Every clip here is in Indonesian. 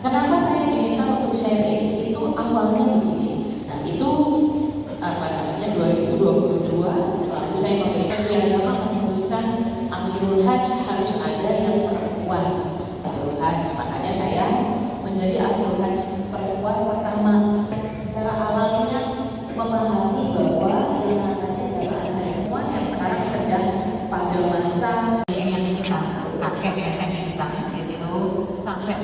Kenapa saya diminta untuk sharing? Itu awalnya begini. Nah, itu apa namanya 2022 lalu saya memberikan agama memutuskan Amirul Hajj harus ada yang perempuan. Amirul Hajj, makanya saya menjadi Amirul Hajj perempuan pertama. Secara alamiah memahami bahwa yang namanya jamaah perempuan yang sekarang sedang pada masa yang kita kakek kita itu sampai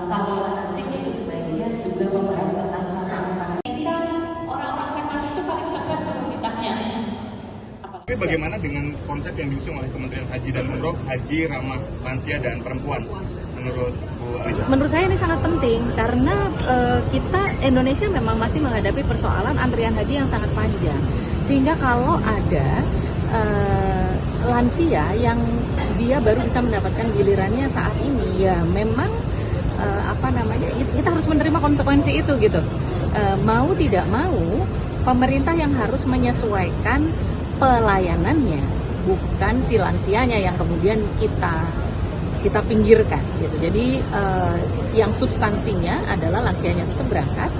kalau asik itu sebaiknya juga membahas tentang tantangan. Kita orang-orang mekanis itu paling sukses pemerintahnya. Tapi bagaimana dengan konsep yang diusung oleh Kementerian Haji dan Umroh, haji ramah lansia dan perempuan? Menurut Bu Alisa? Menurut saya ini sangat penting karena kita Indonesia memang masih menghadapi persoalan antrian haji yang sangat panjang. Sehingga kalau ada lansia yang dia baru bisa mendapatkan gilirannya saat ini, ya memang kita harus menerima konsekuensi itu gitu. Mau tidak mau pemerintah yang harus menyesuaikan pelayanannya, bukan si lansianya yang kemudian kita pinggirkan gitu. Jadi yang substansinya adalah lansianya tetap berangkat.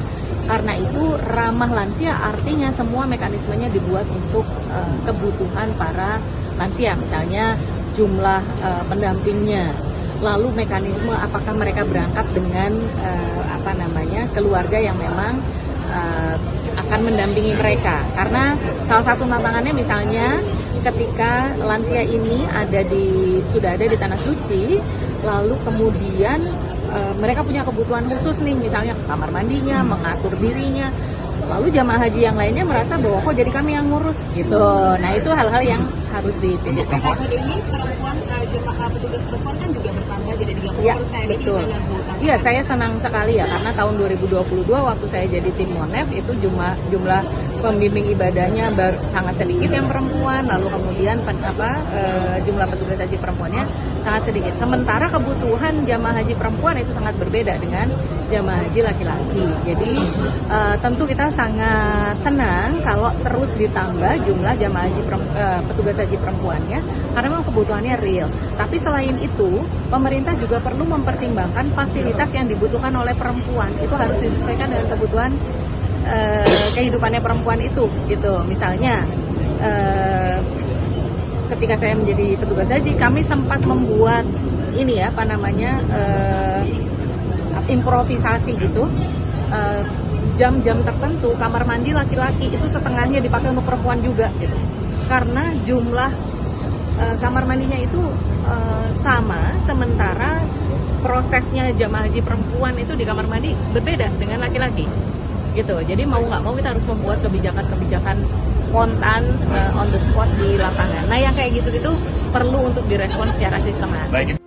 Karena itu ramah lansia artinya semua mekanismenya dibuat untuk kebutuhan para lansia, misalnya jumlah pendampingnya, lalu mekanisme apakah mereka berangkat dengan keluarga yang memang akan mendampingi mereka. Karena salah satu tantangannya misalnya ketika lansia ini sudah ada di tanah suci, lalu kemudian mereka punya kebutuhan khusus nih, misalnya kamar mandinya, mengatur dirinya, lalu jamaah haji yang lainnya merasa bahwa kok jadi kami yang ngurus gitu. Nah itu hal-hal yang harus dipikirkan. Tahun ini perempuan jumlah petugas perempuan kan juga bertambah jadi 30%. Ya, betul. Iya, saya senang sekali ya karena tahun 2022 waktu saya jadi tim Monef itu jumlah pembimbing ibadahnya sangat sedikit yang perempuan, lalu kemudian jumlah petugas haji perempuannya sangat sedikit. Sementara kebutuhan jamaah haji perempuan itu sangat berbeda dengan jamaah haji laki-laki. Jadi tentu kita sangat senang kalau terus ditambah jumlah jamaah haji petugas haji perempuannya karena memang kebutuhannya real. Tapi selain itu, pemerintah juga perlu mempertimbangkan fasilitas yang dibutuhkan oleh perempuan. Itu harus disesuaikan dengan kebutuhan kehidupannya perempuan itu gitu. Misalnya ketika saya menjadi petugas haji, kami sempat membuat improvisasi gitu. Jam-jam tertentu kamar mandi laki-laki itu setengahnya dipakai untuk perempuan juga gitu. Karena jumlah kamar mandinya itu sama, sementara prosesnya jamaah haji perempuan itu di kamar mandi berbeda dengan laki-laki gitu. Jadi mau nggak mau kita harus membuat kebijakan spontan on the spot di lapangan. Nah yang kayak gitu perlu untuk direspon secara sistematis.